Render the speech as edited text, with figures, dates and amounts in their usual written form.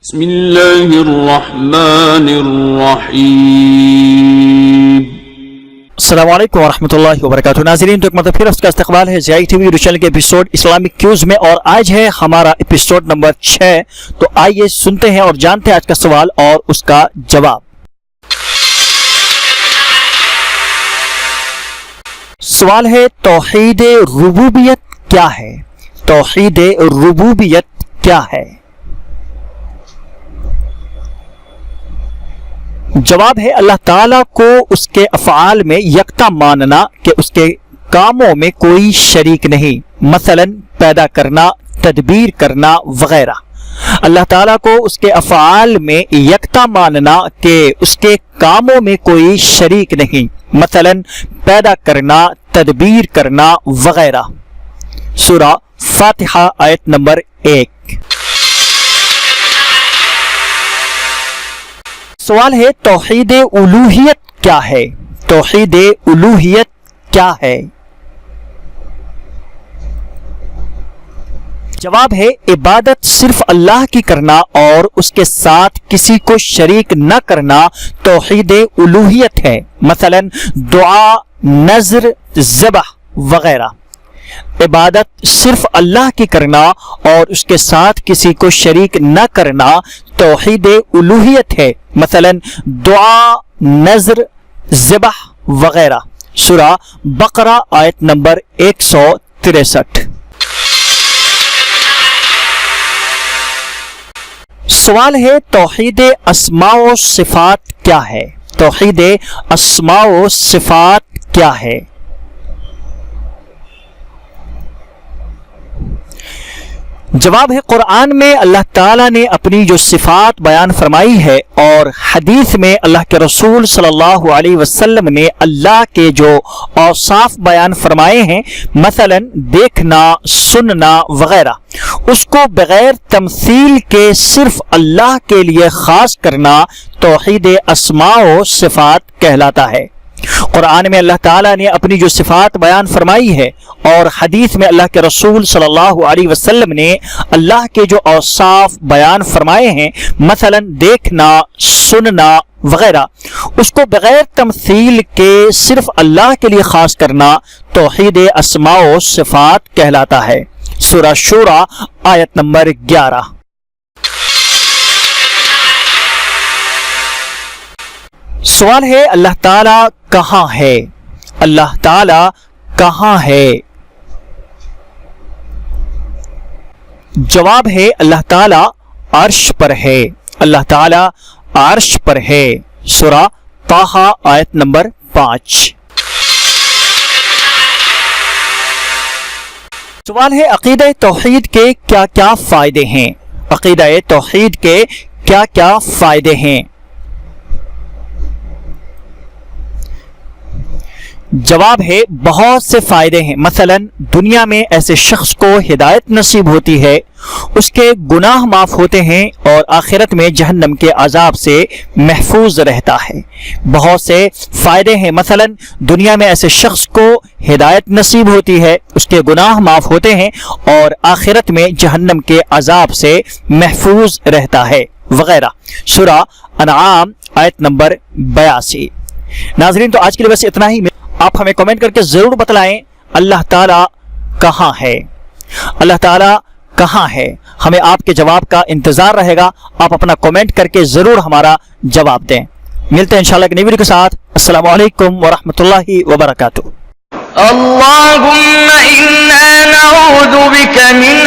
بسم اللہ الرحمن الرحیم۔ السلام علیکم ورحمۃ اللہ وبرکاتہ۔ ناظرین، تو ایک مرتبہ پھر کا استقبال ہے زی ٹی وی یوٹیوب چینل کے ایپیسوڈ اسلامک کیوز میں، اور آج ہے ہمارا ایپیسوڈ نمبر 6۔ تو آئیے سنتے ہیں اور جانتے ہیں آج کا سوال اور اس کا جواب۔ سوال ہے، توحید ربوبیت کیا ہے؟ توحید ربوبیت کیا ہے؟ جواب ہے، اللہ تعالیٰ کو اس کے افعال میں یکتا ماننا کہ اس کے کاموں میں کوئی شریک نہیں، مثلا پیدا کرنا، تدبیر کرنا وغیرہ۔ اللہ تعالیٰ کو اس کے افعال میں یکتا ماننا کہ اس کے کاموں میں کوئی شریک نہیں، مثلا پیدا کرنا، تدبیر کرنا وغیرہ۔ سورہ فاتحہ آیت نمبر 1۔ سوال ہے، توحید الوہیت کیا ہے؟ توحید الوہیت کیا ہے؟ جواب ہے، عبادت صرف اللہ کی کرنا اور اس کے ساتھ کسی کو شریک نہ کرنا توحید الوہیت ہے، مثلا دعا، نذر، ذبح وغیرہ۔ عبادت صرف اللہ کی کرنا اور اس کے ساتھ کسی کو شریک نہ کرنا توحید الوہیت ہے، مثلا دعا، نذر، ذبح وغیرہ۔ سورہ بقرہ آیت نمبر 163۔ سوال ہے، توحید اسماء و صفات کیا ہے؟ توحید اسماء و صفات کیا ہے؟ جواب ہے، قرآن میں اللہ تعالیٰ نے اپنی جو صفات بیان فرمائی ہے اور حدیث میں اللہ کے رسول صلی اللہ علیہ وسلم نے اللہ کے جو اوصاف بیان فرمائے ہیں، مثلا دیکھنا، سننا وغیرہ، اس کو بغیر تمثیل کے صرف اللہ کے لیے خاص کرنا توحید اسماء و صفات کہلاتا ہے۔ قرآن میں اللہ تعالیٰ نے اپنی جو صفات بیان فرمائی ہے اور حدیث میں اللہ کے رسول صلی اللہ علیہ وسلم نے اللہ کے جو اوصاف بیان فرمائے ہیں، مثلا دیکھنا، سننا وغیرہ، اس کو بغیر تمثیل کے صرف اللہ کے لیے خاص کرنا توحید اسماء و صفات کہلاتا ہے۔ سورہ شورى آیت نمبر 11۔ سوال ہے، اللہ تعالیٰ کہاں ہے؟ اللہ تعالیٰ کہاں ہے؟ جواب ہے، اللہ تعالیٰ عرش پر ہے۔ اللہ تعالیٰ عرش پر ہے۔ سورہ طٰہٰ آیت نمبر 5۔ سوال ہے، عقیدہ توحید کے کیا کیا فائدے ہیں؟ عقیدہ توحید کے کیا کیا فائدے ہیں؟ جواب ہے، بہت سے فائدے ہیں، مثلا دنیا میں ایسے شخص کو ہدایت نصیب ہوتی ہے، اس کے گناہ معاف ہوتے ہیں اور آخرت میں جہنم کے عذاب سے محفوظ رہتا ہے۔ بہت سے فائدے ہیں، مثلا دنیا میں ایسے شخص کو ہدایت نصیب ہوتی ہے، اس کے گناہ معاف ہوتے ہیں اور آخرت میں جہنم کے عذاب سے محفوظ رہتا ہے وغیرہ۔ سورہ انعام آیت نمبر 82۔ ناظرین، تو آج کے لیے بس اتنا ہی۔ آپ ہمیں کمنٹ کر کے ضرور بتلائیں اللہ تعالیٰ کہاں ہے؟ اللہ تعالیٰ کہاں ہے؟ ہمیں آپ کے جواب کا انتظار رہے گا۔ آپ اپنا کمنٹ کر کے ضرور ہمارا جواب دیں۔ ملتے ہیں انشاءاللہ ایک نئی ویڈیو کے ساتھ۔ السلام علیکم ورحمۃ اللہ وبرکاتہ۔ اللهم إنا نعوذ بك من